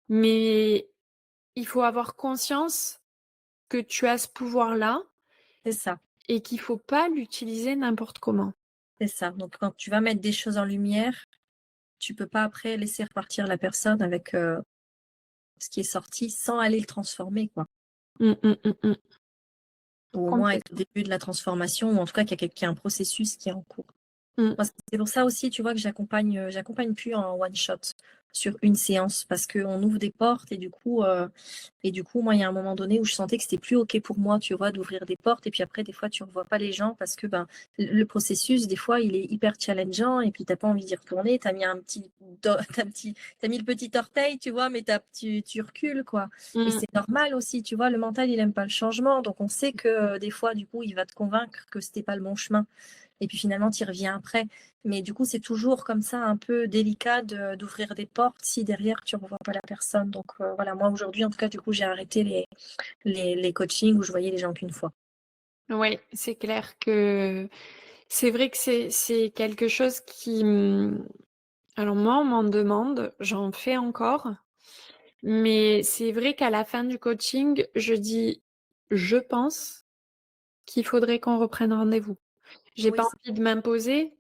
mais il faut avoir conscience que tu as ce pouvoir-là c'est ça, et qu'il faut pas l'utiliser n'importe comment. c'est ça. Donc quand tu vas mettre des choses en lumière, tu peux pas après laisser repartir la personne avec, ce qui est sorti sans aller le transformer, quoi. Mmh, mmh, mmh, mmh. Ou au moins être au Complètement. début de la transformation ou en tout cas qu'il y a un processus qui est en cours. Mmh. Moi, c'est pour ça aussi, tu vois, que j'accompagne plus en one shot sur une séance parce qu'on ouvre des portes et du coup, moi, il y a un moment donné où je sentais que c'était plus OK pour moi, tu vois, d'ouvrir des portes et puis après, des fois, tu revois pas les gens parce que, ben, le processus, des fois, il est hyper challengeant et puis t'as pas envie d'y retourner. T'as mis un petit do tu mis le petit orteil, tu vois, mais tu recules, quoi et Mmh. c'est normal aussi, tu vois? Le mental, il aime pas le changement donc on sait que, des fois, du coup, il va te convaincre que c'était pas le bon chemin et puis finalement, tu y reviens après. Mais du coup, c'est toujours comme ça un peu délicat d'ouvrir des portes si derrière tu ne revois pas la personne. Donc voilà, moi aujourd'hui, en tout cas, du coup, j'ai arrêté les coachings où je voyais les gens qu'une fois. Ouais, c'est clair que c'est vrai que c'est quelque chose qui, alors moi, on m'en demande, j'en fais encore, mais c'est vrai qu'à la fin du coaching, je dis: «Je pense qu'il faudrait qu'on reprenne rendez-vous». J'ai Oui, pas envie de m'imposer,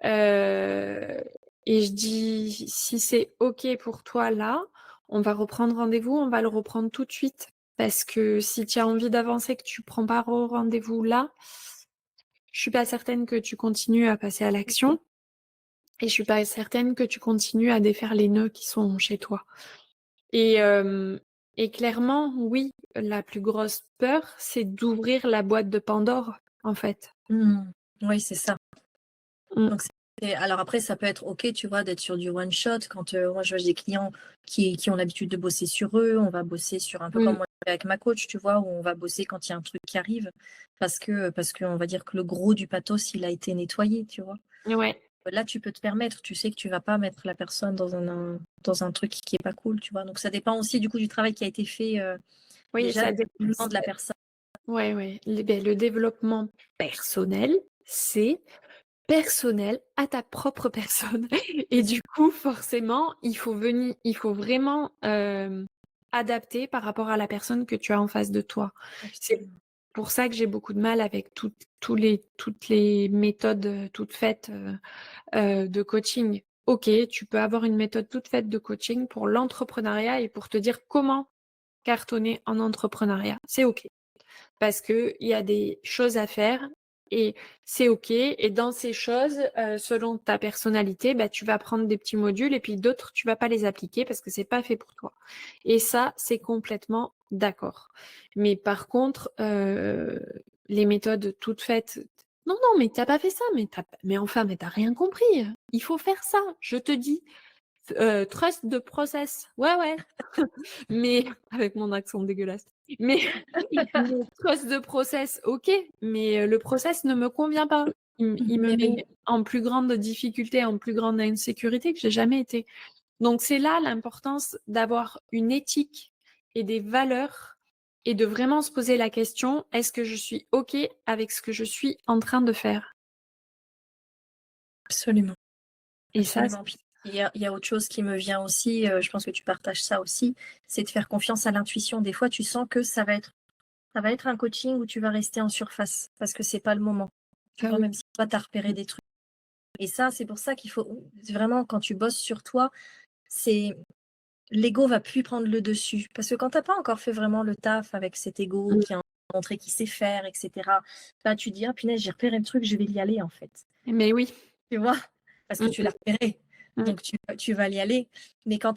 heu et je dis: «Si c'est OK pour toi là, on va reprendre rendez-vous, on va le reprendre tout de suite». Parce que si tu as envie d'avancer, que tu prends pas rendez-vous là, je suis pas certaine que tu continues à passer à l'action et je suis pas certaine que tu continues à défaire les nœuds qui sont chez toi et clairement, oui, la plus grosse peur, c'est d'ouvrir la boîte de Pandore, en fait. mmh, oui, c'est ça. Mmh. Donc alors après, ça peut être OK, tu vois, d'être sur du one shot quand, moi, je vois des clients qui ont l'habitude de bosser sur eux. On va bosser sur un peu comme Mmh. moi avec ma coach, tu vois? Où on va bosser quand il y a un truc qui arrive parce qu'on va dire que le gros du pathos, il a été nettoyé, tu vois? Ouais, Là, tu peux te permettre, tu sais que tu vas pas mettre la personne dans un truc qui est pas cool, tu vois? Donc ça dépend aussi du coup du travail qui a été fait, oui, déjà ça du dé développement de la personne. ouais, ouais. Le développement personnel, c'est personnel à ta propre personne et C'est ça, du coup, forcément, il faut vraiment, adapter par rapport à la personne que tu as en face de toi. C'est absolument. pour ça que j'ai beaucoup de mal avec toutes les méthodes, toutes faites, de coaching. OK, tu peux avoir une méthode toute faite de coaching pour l'entrepreneuriat et pour te dire comment cartonner en entrepreneuriat. C'est OK. Parce qu'il y a des choses à faire et c'est OK et dans ces choses, selon ta personnalité, bah, tu vas prendre des petits modules et puis d'autres, tu vas pas les appliquer parce que c'est pas fait pour toi et ça, c'est complètement d'accord. Mais par contre, les méthodes toutes faites: «Non, non, mais tu as pas fait ça, mais enfin, mais tu as rien compris, il faut faire ça, je te dis, trust the process». Ouais, ouais, mais avec mon accent dégueulasse. Mais le trust the process, OK, mais le process ne me convient pas. Il me Mais oui, met en plus grande difficulté, en plus grande insécurité que j'ai jamais été. Donc c'est là l'importance d'avoir une éthique et des valeurs et de vraiment se poser la question: «Est-ce que je suis OK avec ce que je suis en train de faire?» absolument, Et ça, absolument. Puis il y a autre chose qui me vient aussi, je pense que tu partages ça aussi, c'est de faire confiance à l'intuition. Des fois, tu sens que ça va être un coaching où tu vas rester en surface parce que c'est pas le moment. Tu ah vois? oui. Même si toi tu as repéré des trucs. Et ça, c'est pour ça qu'il faut vraiment, quand tu bosses sur toi, c'est l'ego va plus prendre le dessus. Parce que quand tu as pas encore fait vraiment le taf avec cet ego Mmh. qui a montré qu'il sait faire, et cetera, bah, tu te dis: «Ah punaise, j'ai repéré le truc, je vais y aller, en fait». Mais oui. Tu vois? Parce que Mmh tu mh. l'as repéré, Mmh. donc tu vas y aller. Mais quand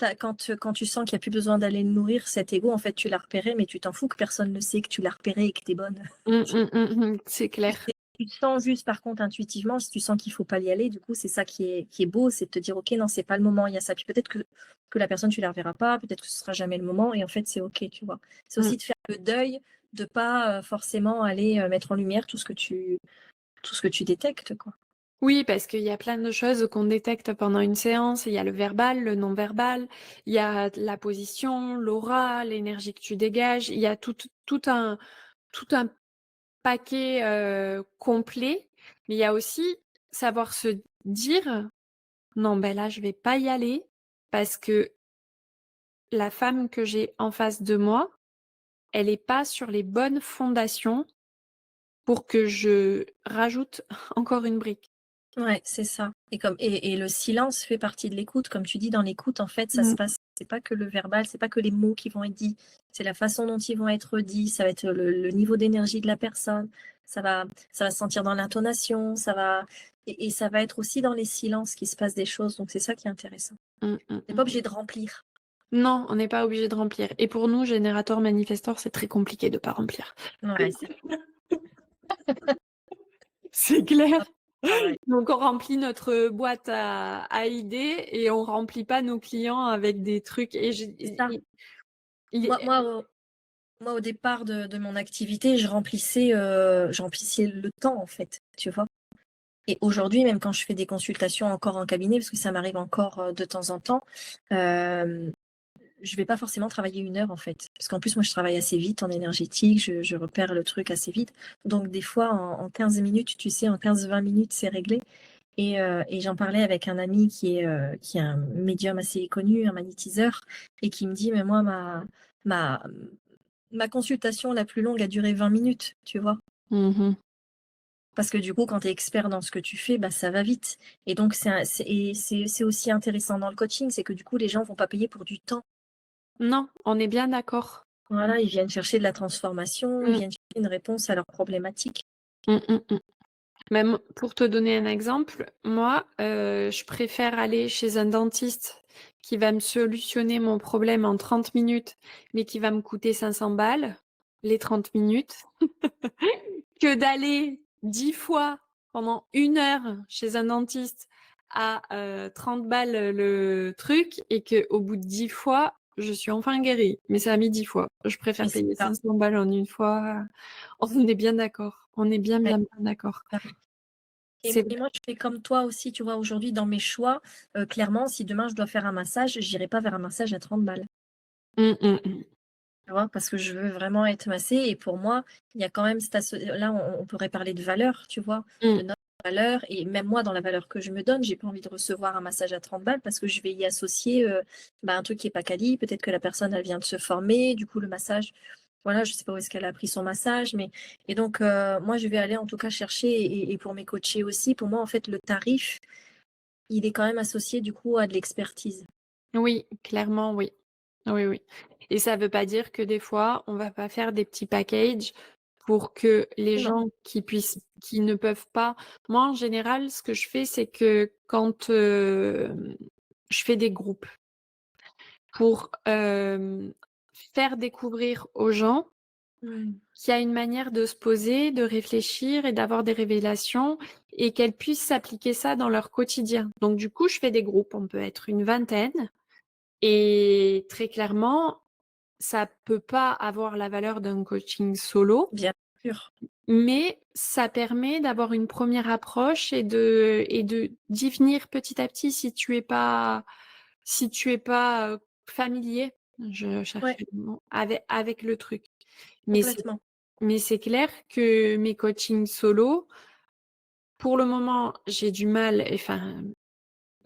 tu sens qu'il y a plus besoin d'aller nourrir cet ego, en fait, tu l'as repéré, mais tu t'en fous que personne ne sait que tu l'as repéré et que tu es bonne. Mmh, mmh, mmh, mmh. C'est Tu clair. sais tu sens juste par contre intuitivement, si tu sens qu'il faut pas y aller, du coup, c'est ça qui est beau, c'est de te dire: «OK, non, c'est pas le moment, il y a ça». Puis peut-être que la personne, tu la reverras pas, peut-être que ce sera jamais le moment et en fait, c'est OK, tu vois? C'est Mmh. aussi de faire le deuil, de pas, forcément aller, mettre en lumière tout ce que tu détectes, quoi. Oui, parce qu'il y a plein de choses qu'on détecte pendant une séance. Il y a le verbal, le non-verbal, il y a la position, l'aura, l'énergie que tu dégages. Il y a tout un paquet, complet. Mais il y a aussi savoir se dire: «Non, ben là, je vais pas y aller parce que la femme que j'ai en face de moi, elle est pas sur les bonnes fondations pour que je rajoute encore une brique». Ouais, c'est ça et le silence fait partie de l'écoute. Comme tu dis, dans l'écoute, en fait, ça se Mmh. passe c'est pas que le verbal, c'est pas que les mots qui vont être dits, c'est la façon dont ils vont être dits, ça va être le niveau d'énergie de la personne, ça va se sentir dans l'intonation, ça va et ça va être aussi dans les silences qu'il se passe des choses, donc c'est ça qui est intéressant. Mmh, mmh, Tu es mmh. pas obligé de remplir. Non, on n'est pas obligé de remplir et pour nous, générateurs, manifestors, c'est très compliqué de pas remplir. Ouais, c'est C'est clair. pareil. Donc on remplit notre boîte à idées et on remplit pas nos clients avec des trucs et j'ai C'est ça. il Moi est moi, au moi, au départ de mon activité, je remplissais le temps, en fait, tu vois? Et aujourd'hui, même quand je fais des consultations encore en cabinet, parce que ça m'arrive encore, de temps en temps, hem, je vais pas forcément travailler 1 heure, en fait. Parce qu'en plus, moi, je travaille assez vite en énergétique, je repère le truc assez vite. Donc des fois, en 15 minutes, tu sais, en 15-20 minutes, c'est réglé et j'en parlais avec un ami qui est un médium assez connu, un magnétiseur et qui me dit: «Mais moi, ma ma consultation la plus longue a duré 20 minutes», tu vois? Mmh mh. Parce que du coup, quand tu es expert dans ce que tu fais, bah, ça va vite et donc c'est aussi intéressant dans le coaching, c'est que du coup, les gens vont pas payer pour du temps. Non, on est bien d'accord. Voilà, ils viennent chercher de la transformation, ils Mmh. viennent chercher une réponse à leurs problématiques. Mmh, mmh, mmh. Même pour te donner un exemple, moi, je préfère aller chez un dentiste qui va me solutionner mon problème en 30 minutes, mais qui va me coûter 500 balles, les 30 minutes, que d'aller 10 fois pendant 1 heure chez un dentiste à, 30 balles, le truc et qu'au bout de 10 fois, je suis enfin guérie. Mais ça a mis 10 fois. Je Mais préfère c'est payer ça, 500 balles en une fois. On est bien d'accord. On est bien, ouais, bien, bien d'accord. totalement C'est et moi, je fais comme toi aussi, tu vois? Aujourd'hui, dans mes choix, clairement, si demain je dois faire un massage, j'irai pas vers un massage à 30 balles. mmh, mmh, mmh. Tu vois? Parce que je veux vraiment être massée et pour moi, il y a quand même cette asso là, on pourrait parler de valeur, tu vois? Mmh. De notre valeur et même moi, dans la valeur que je me donne, j'ai pas envie de recevoir un massage à 30 balles parce que je vais y associer, bah, un truc qui est pas quali. Peut-être que la personne, elle vient de se former, du coup, le massage, voilà, je sais pas où est-ce qu'elle a appris son massage, mais et donc moi, je vais aller en tout cas chercher et pour mes coachés aussi, pour moi, en fait, le tarif, il est quand même associé, du coup, à de l'expertise. Oui, clairement, oui. Oui, oui et ça veut pas dire que des fois, on va pas faire des petits packages pour que les Non. gens qui ne peuvent pas moi, en général, ce que je fais, c'est que quand, je fais des groupes pour, faire découvrir aux gens Mmh. qu'il y a une manière de se poser, de réfléchir et d'avoir des révélations et qu'elles puissent s'appliquer ça dans leur quotidien. Donc du coup, je fais des groupes, on peut être une vingtaine et très clairement, ça peut pas avoir la valeur d'un coaching solo, Bien sûr. mais ça permet d'avoir une première approche et de d'y venir petit à petit si tu es pas, familier, je Ouais, cherchais le mot, avec le truc. Mais complètement. c'est clair que mes coachings solo, pour le moment, j'ai du mal enfin,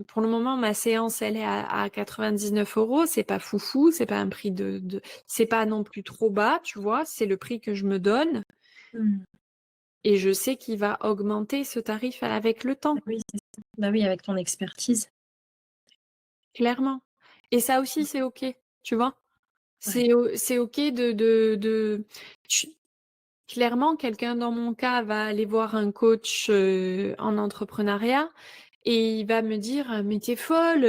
pour le moment, ma séance, elle est à 99 €. C'est pas foufou, c'est pas un prix de c'est pas non plus trop bas, tu vois? C'est le prix que je me donne Mmh. et je sais qu'il va augmenter ce tarif avec le temps. Oui, Bah oui, avec ton expertise. clairement. Et ça aussi, c'est OK, tu vois? Ouais. C'est OK de tu clairement, quelqu'un dans mon cas va aller voir un coach, en entrepreneuriat et il va me dire: «Mais tu es folle,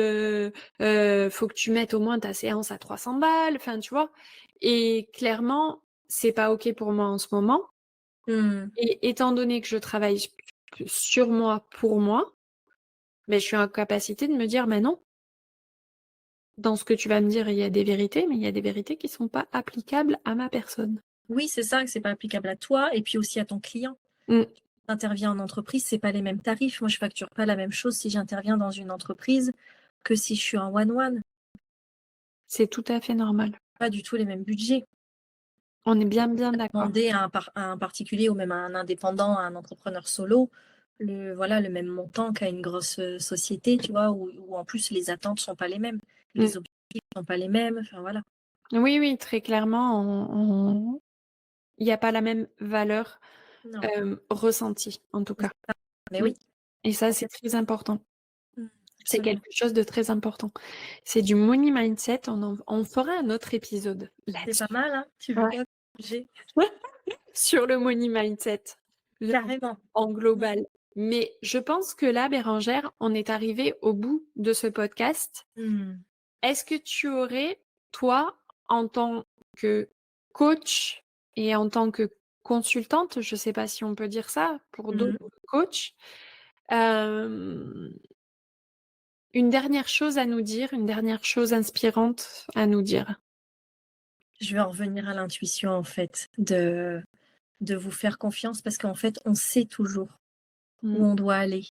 faut que tu mettes au moins ta séance à 300 balles», enfin, tu vois? Et clairement, c'est pas OK pour moi en ce moment Mmh. et étant donné que je travaille sur moi, pour moi, beh, je suis en capacité de me dire: «Mais non, dans ce que tu vas me dire, il y a des vérités, mais il y a des vérités qui sont pas applicables à ma personne». Oui, c'est ça, que c'est pas applicable à toi et puis aussi à ton client. Mmh, Interviens en entreprise, c'est pas les mêmes tarifs. Moi, je facture pas la même chose si j'interviens dans une entreprise que si je suis en one-one. c'est tout à fait normal. Pas du tout les mêmes budgets. On est bien d'accord. Demander à un particulier ou même à un indépendant, à un entrepreneur solo, le même montant qu'à une grosse, société, tu vois? Où en plus les attentes sont pas les mêmes, Mmh. les objectifs sont pas les mêmes, enfin voilà. Oui, oui, très clairement, on il y a pas la même valeur, Non, ressentie, en tout c'est cas. ça. Mais Mmh. oui, Et ça, c'est complètement. très important. Mmh, C'est absolument. quelque chose de très important. C'est du money mindset, on fera un autre épisode C'est pas là-dessus. mal, hein? Tu veux Ouais. quoi comme sujet? Sur le money mindset, le Carrément. en Mmh. global. Mais je pense que là, Bérangère, on est arrivé au bout de ce podcast. Mmh. Est-ce que tu aurais, toi, en tant que coach et en tant que consultante, je ne sais pas si on peut dire ça pour Mmh. d'autres coachs, hem, une dernière chose à nous dire, une dernière chose inspirante à nous dire? Je vais en revenir à l'intuition, en fait, de vous faire confiance parce qu'en fait, on sait toujours Mmh, où on doit aller.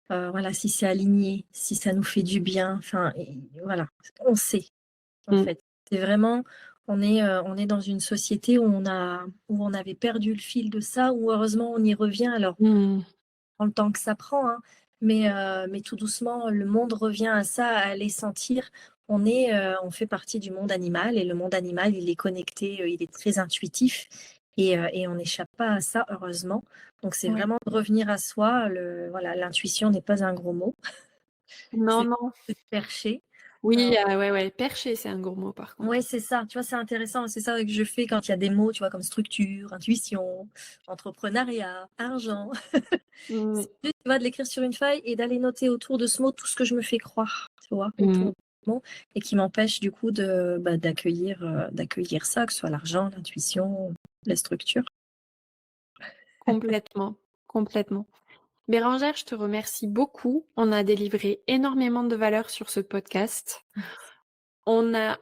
Voilà, si c'est aligné, si ça nous fait du bien, enfin et voilà, on sait, en mmh, fait. C'est vraiment on est dans une société où on avait perdu le fil de ça, où heureusement on y revient. Alors, mmh, prend le temps que ça prend, hein, mais tout doucement, le monde revient à ça, à les sentir. On fait partie du monde animal et le monde animal, il est connecté, il est très intuitif et on n'échappe pas à ça, heureusement. Donc c'est ouais. vraiment de revenir à soi, voilà, l'intuition n'est pas un gros mot, Non, c'est non. de chercher. Oui, ouais, ouais, perché, c'est un gros mot par Ouais, contre. c'est ça, tu vois? C'est intéressant, c'est ça que je fais quand il y a des mots, tu vois? Comme structure, intuition, entrepreneuriat, argent. Mmh, C'est juste, tu vois, de l'écrire sur une feuille et d'aller noter autour de ce mot tout ce que je me fais croire, tu vois? Autour mmh, de ce mot et qui m'empêche du coup de, bah, d'accueillir ça, que ce soit l'argent, l'intuition, la structure. complètement, complètement. Bérangère, je te remercie beaucoup. On a délivré énormément de valeur sur ce podcast. Merci. On a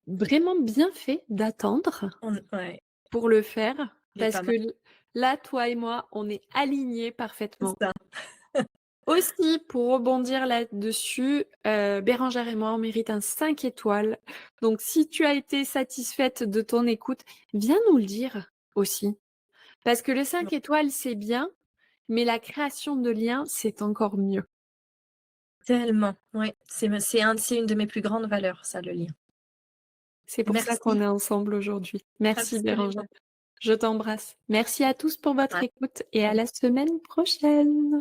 vraiment bien fait d'attendre Ouais, pour le faire j'ai parce pas que mal là, toi et moi, on est alignés de parfaitement. ça. Aussi, pour rebondir là-dessus, Bérangère et moi, on mérite un 5 étoiles. Donc si tu as été satisfaite de ton écoute, viens nous le dire aussi. Parce que le 5 étoiles, c'est bien, mais la création de liens, c'est encore mieux. Tellement, ouais, c'est une de mes plus grandes valeurs ça, le lien. C'est pour ça qu'on Merci, est ensemble aujourd'hui. Merci Bérangère. absolument. Je t'embrasse. Merci à tous pour votre Ouais. écoute et à la semaine prochaine.